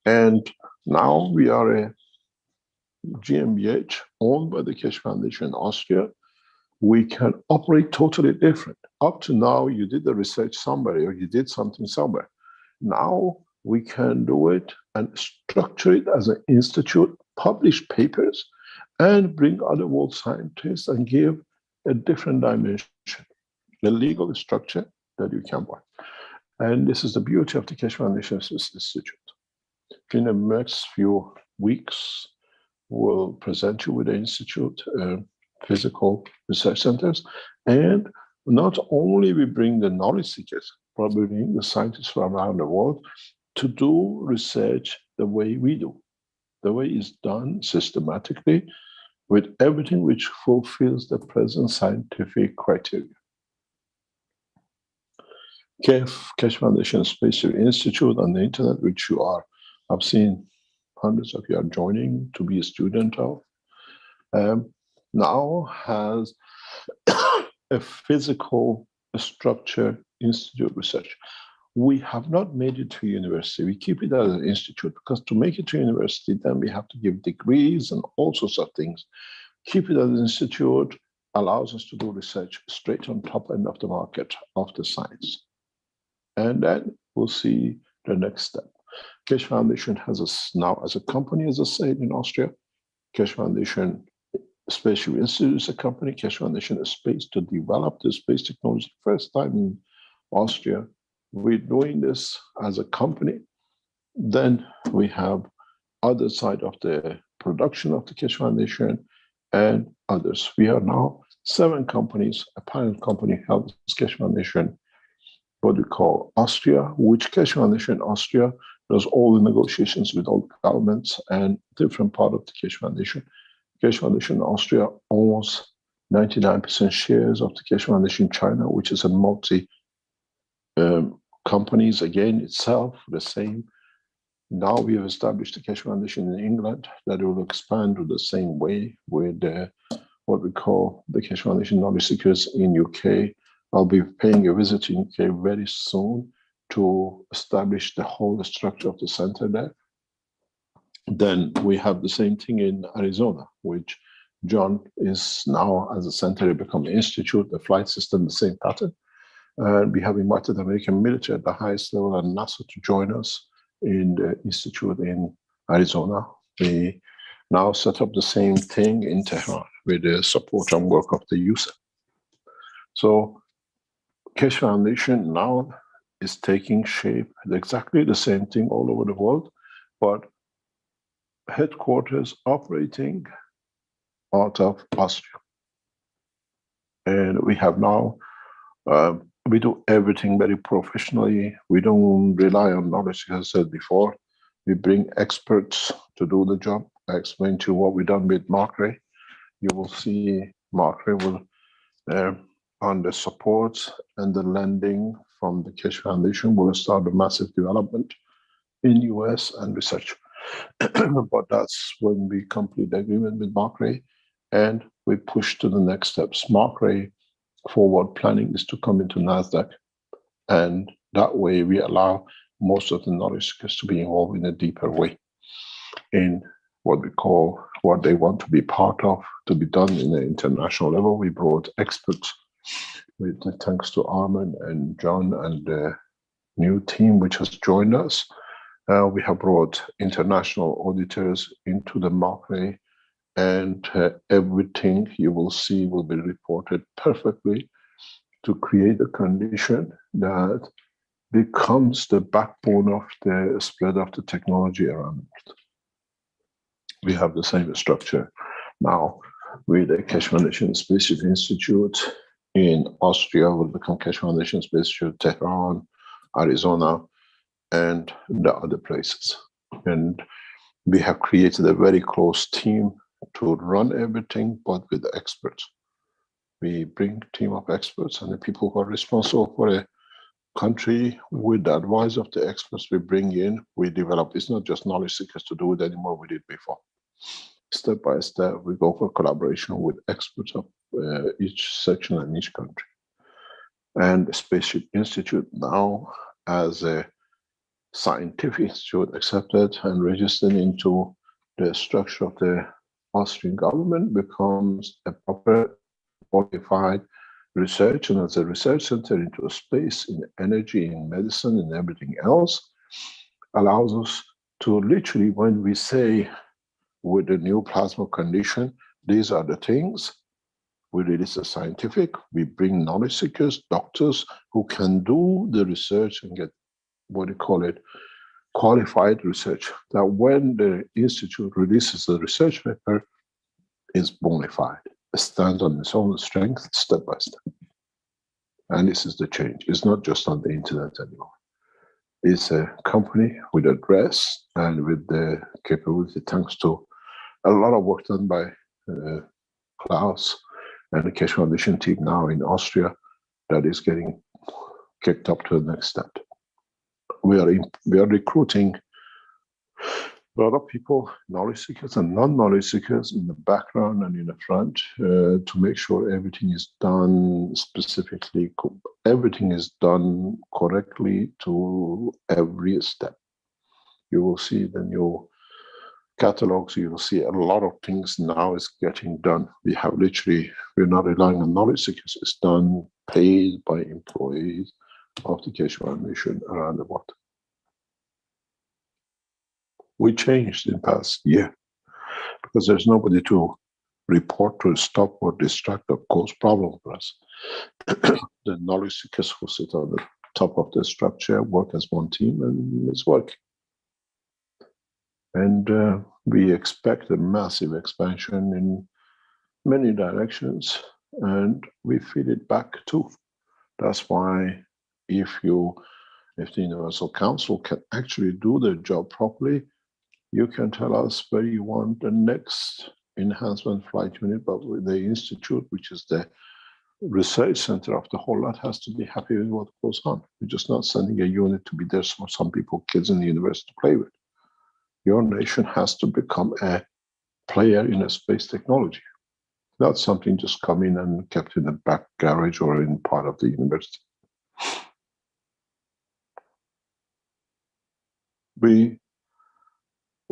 And now we are a GmbH owned by the Keshe Foundation in Austria. We can operate totally different. Up to now, you did the research somewhere or you did something somewhere. Now we can do it and structure it as an institute, publish papers, and bring other world scientists and give a different dimension, a legal structure that you can work. And this is the beauty of the Keshe Foundation Institute. In the next few weeks, we'll present you with the Institute physical research centers. And not only we bring the knowledge seekers, but we bring the scientists from around the world to do research the way we do. The way it's done systematically with everything which fulfills the present scientific criteria. Keshe Foundation Space Institute on the internet, which you are, I've seen hundreds of you are joining to be a student of, now has a physical structure institute research. We have not made it to university. We keep it as an institute because to make it to university, then we have to give degrees and all sorts of things. Keep it as an institute allows us to do research straight on top end of the market of the science. And then we'll see the next step. Keshe Foundation has now as a company, as I said, in Austria. Keshe Foundation Space Institute is a company. Keshe Foundation is space to develop the space technology. First time in Austria, we're doing this as a company. Then we have other side of the production of the Keshe Foundation and others. We are now 7 companies, a parent company helps Keshe Foundation, what we call Austria, which Keshe Foundation Austria does all the negotiations with all governments and different part of the Keshe Foundation. Keshe Foundation Austria owns 99% shares of the Keshe Foundation China, which is a multi companies again itself, the same. Now we have established the Keshe Foundation in England that will expand to the same way with what we call the Keshe Foundation Knowledge Seekers in UK. I'll be paying a visit in UK very soon to establish the whole structure of the center there. Then we have the same thing in Arizona, which John is now as a center become an institute, the flight system, the same pattern. We have invited the American military at the highest level and NASA to join us in the institute in Arizona. We now set up the same thing in Tehran with the support and work of the USAID. So Keshe Foundation now is taking shape, exactly the same thing all over the world, but headquarters operating out of Austria. And we have now, we do everything very professionally. We don't rely on knowledge, as I said before. We bring experts to do the job. I explained to you what we've done with Mark Ray. You will see Mark Ray will, on the support and the lending from the Keshe Foundation, will start a massive development in US and research. But that's when we complete the agreement with Mark Ray and we push to the next steps. Mark Ray forward planning is to come into NASDAQ, and that way we allow most of the knowledge seekers to be involved in a deeper way in what we call what they want to be part of, to be done in an international level. We brought experts with thanks to Armin and John and the new team which has joined us. We have brought international auditors into the Mark Ray, and everything you will see will be reported perfectly to create a condition that becomes the backbone of the spread of the technology around the world. We have the same structure now with the Keshe Foundation Space Institute in Austria will become Keshe Foundation Space Institute, Tehran, Arizona, and the other places. And we have created a very close team to run everything, but with experts. We bring a team of experts and the people who are responsible for a country with the advice of the experts we bring in, we develop. It's not just knowledge seekers to do it anymore, we did before. Step by step, we go for collaboration with experts of each section and each country. And the Spaceship Institute now, as a scientific institute, accepted and registered into the structure of the Austrian government, becomes a proper qualified research, and as a research center into space, in energy, in medicine, and everything else, allows us to literally, when we say with the new plasma condition, these are the things, we release the scientific, we bring knowledge seekers, doctors who can do the research and get, what do you call it, qualified research. That when the institute releases the research paper, is bona fide. It stands on its own strength, step by step. And this is the change. It's not just on the internet anymore. It's a company with address and with the capability, thanks to a lot of work done by Klaus and the Keshe Foundation team now in Austria, that is getting kicked up to the next step. We are recruiting a lot of people, knowledge seekers and non-knowledge seekers, in the background and in the front, to make sure everything is done specifically, everything is done correctly to every step. You will see the new catalogs, you will see a lot of things now is getting done. We have literally, we're not relying on knowledge seekers, it's done, paid by employees of the Keshe Foundation around the world. We changed in the past year because there's nobody to report, to stop or distract or cause problems for us. The knowledge seekers who sit on the top of the structure work as one team, and it's working. And we expect a massive expansion in many directions, and we feed it back too. That's why if the Universal Council can actually do their job properly, you can tell us where you want the next enhancement flight unit, but with the institute, which is the research center of the whole lot, has to be happy with what goes on. We're just not sending a unit to be there for some people, kids in the university to play with. Your nation has to become a player in a space technology, not something just come in and kept in the back garage or in part of the university.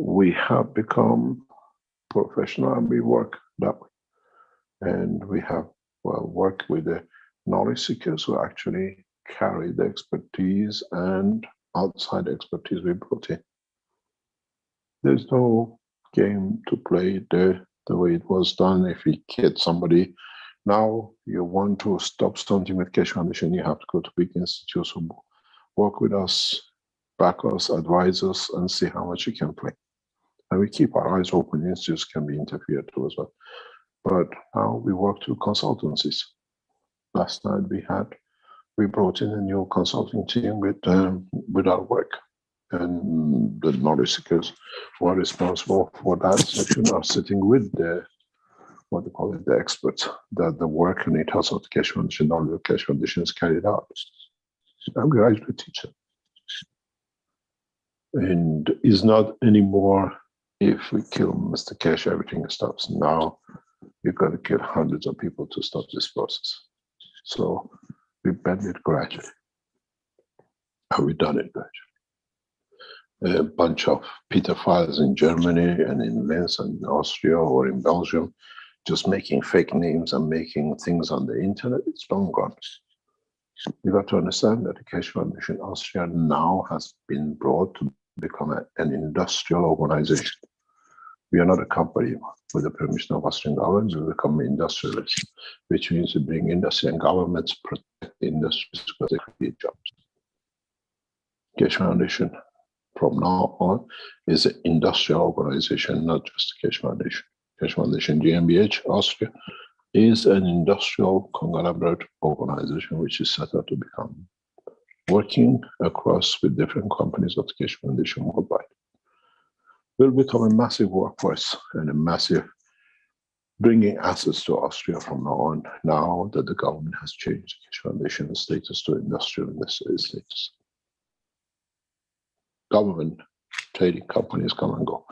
We have become professional and we work that way. And we have worked with the knowledge seekers who actually carry the expertise and outside expertise we brought in. There's no game to play the way it was done. If we kid somebody, now you want to stop something with Keshe Foundation, you have to go to big institutes who work with us, back us, advise us, and see how much you can play. And we keep our eyes open. Institutes can be interfered to as well. But now we work through consultancies. Last night we brought in a new consulting team with our work. And the knowledge seekers who are responsible for that section are sitting with the, what they call it, the experts, that the work and it has of the Keshe Foundation, all the Keshe Foundation is carried out. I'm a graduate teacher. And it's not anymore, if we kill Mr. Keshe, everything stops. Now you've got to kill hundreds of people to stop this process. So we bend it gradually. And we've done it gradually. A bunch of pedophiles in Germany and in Linz and in Austria or in Belgium, just making fake names and making things on the internet, it's long gone. You got to understand that the Keshe Foundation Austria now has been brought to become an industrial organization. We are not a company with the permission of Austrian government, we become industrialists, which means we bring industry and governments protect the industries because they create jobs. Keshe Foundation from now on is an industrial organization, not just the Keshe Foundation. Keshe Foundation GmbH Austria is an industrial conglomerate organization which is set up to become working across with different companies of the Keshe Foundation worldwide. Will become a massive workforce and a massive bringing assets to Austria from now on, now that the government has changed the Keshe Foundation status to industrial status. Government trading companies come and go.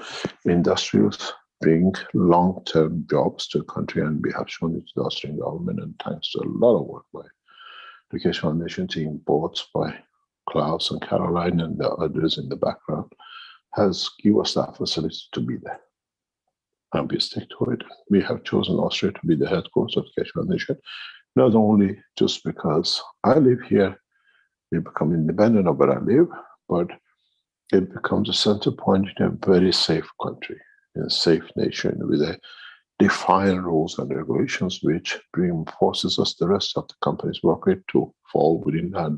Industrials bring long-term jobs to the country, and we have shown it to the Austrian government, and thanks to a lot of work by the Keshe Foundation team, both by Klaus and Caroline and the others in the background, has given us that facility to be there. And we stick to it. We have chosen Austria to be the headquarters of the Keshe Foundation, not only just because I live here, we become independent of where I live, but it becomes a center point in a very safe country, in a safe nation with a defined rules and regulations which reinforces us the rest of the companies work with to fall within that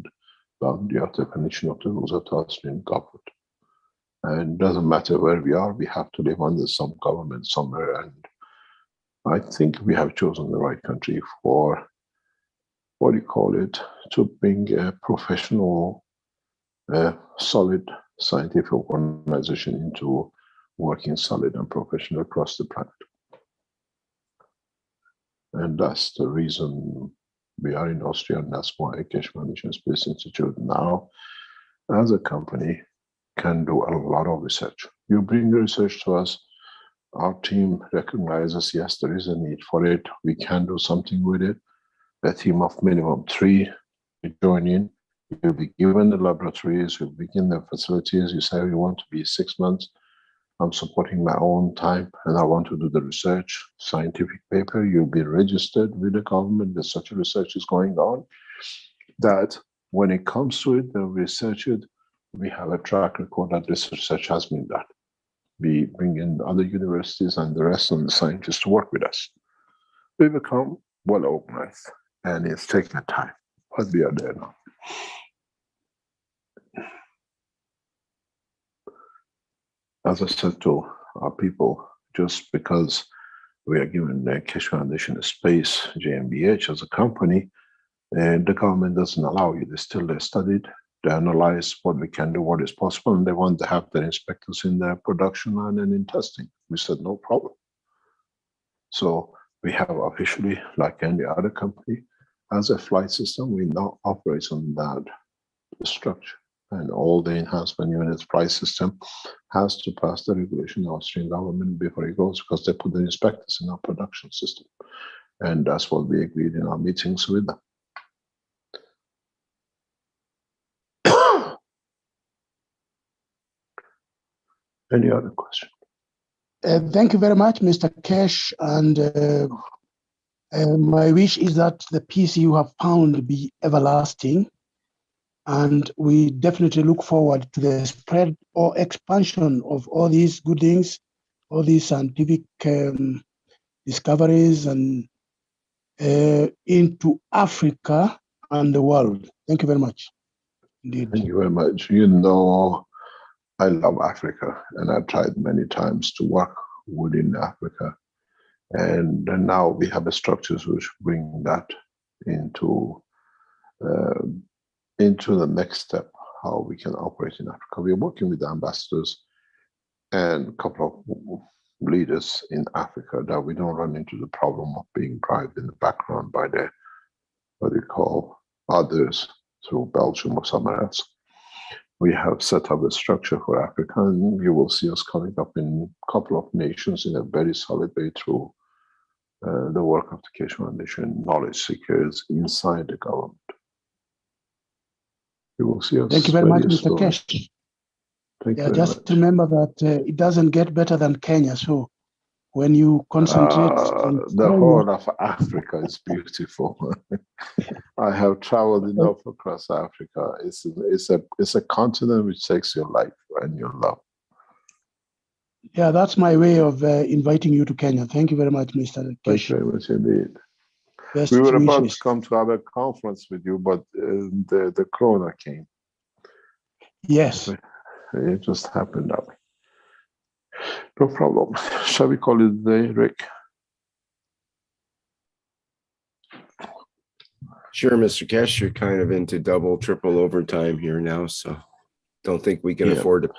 boundary of the definition of the rules of the Austrian government. And it doesn't matter where we are, we have to live under some government somewhere. And I think we have chosen the right country for, what do you call it, to bring a professional, solid scientific organization into working solid and professional across the planet. And that's the reason we are in Austria, and that's why Keshe Foundation Space Institute now, as a company, can do a lot of research. You bring the research to us, our team recognizes, yes, there is a need for it, we can do something with it. A team of minimum 3 will join in. You'll be given the laboratories, you'll be given the facilities. You say you want to be 6 months. I'm supporting my own time and I want to do the research, scientific paper. You'll be registered with the government that such a research is going on. That when it comes to it, they'll research it. We have a track record that this research has been done. We bring in other universities and the rest of the scientists to work with us. We become well organized and it's taking time, but we are there now. As I said to our people, just because we are given the Keshe Foundation Space GmbH as a company, and the government doesn't allow you. They studied, they analyze what we can do, what is possible, and they want to have their inspectors in their production line and in testing. We said, no problem. So we have officially, like any other company, as a flight system, we now operate on that structure. And all the enhancement units price system has to pass the regulation of the Austrian government before it goes, because they put the inspectors in our production system. And that's what we agreed in our meetings with them. Any other question? Thank you very much, Mr. Keshe. And my wish is that the peace you have found be everlasting. And we definitely look forward to the spread or expansion of all these good things, all these scientific discoveries and into Africa and the world. Thank you very much. Indeed. Thank you very much. You know, I love Africa and I've tried many times to work within Africa. And now we have the structures which bring that into the next step, how we can operate in Africa. We're working with the ambassadors and a couple of leaders in Africa that we don't run into the problem of being bribed in the background by the, what they call, others through Belgium or somewhere else. We have set up a structure for Africa, and you will see us coming up in a couple of nations in a very solid way through the work of the Keshe Foundation, knowledge seekers inside the government. You will see us. Thank you very much, Mr. Keshe. Thank you. Just remember that it doesn't get better than Kenya. So when you concentrate, the whole of Africa is beautiful. I have traveled enough across Africa. It's a continent which takes your life and your love. Yeah, that's my way of inviting you to Kenya. Thank you very much, Mr. Keshe. Thank you very much indeed. Best We were about wishes. to come to have a conference with you, but the corona came. Yes. It just happened that way. No problem. Shall we call it a day, Rick? Sure, Mr. Kesh, you're kind of into double, triple overtime here now, so don't think we can Yeah. afford to.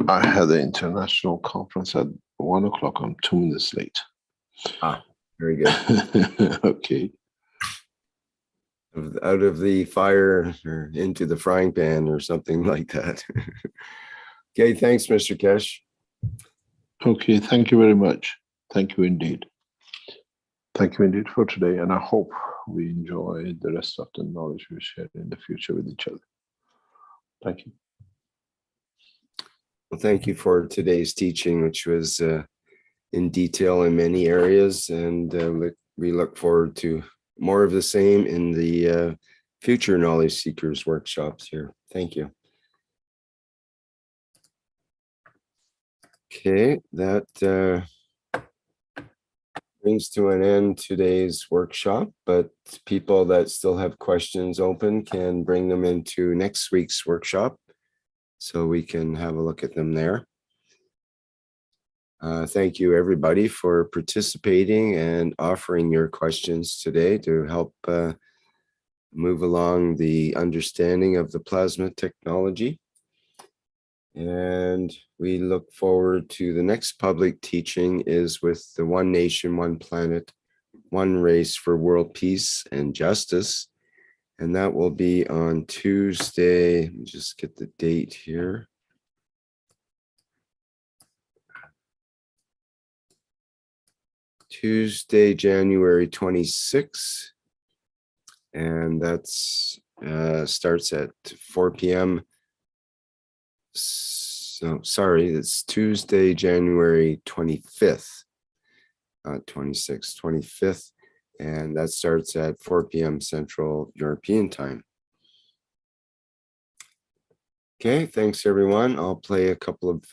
I had an international conference at 1 o'clock. I'm 2 minutes late. Very good. Okay. Out of the fire or into the frying pan or something like that. Okay, thanks, Mr. Kesh. Okay, thank you very much. Thank you indeed. Thank you indeed for today, and I hope we enjoy the rest of the knowledge we share in the future with each other. Thank you. Well, thank you for today's teaching, which was in detail in many areas, and we look forward to more of the same in the future Knowledge Seekers workshops here. Thank you. Okay, that brings to an end today's workshop, but people that still have questions open can bring them into next week's workshop so we can have a look at them there. Thank you, everybody, for participating and offering your questions today to help move along the understanding of the plasma technology. And we look forward to the next public teaching is with the One Nation, One Planet, One Race for World Peace and Justice. And that will be on Tuesday. Let me just get the date here. Tuesday, January 26th. And that's starts at 4 p.m. So sorry, it's Tuesday, January 25th, 26th, 25th, and that starts at 4 p.m. Central European time. Okay, thanks everyone. I'll play a couple of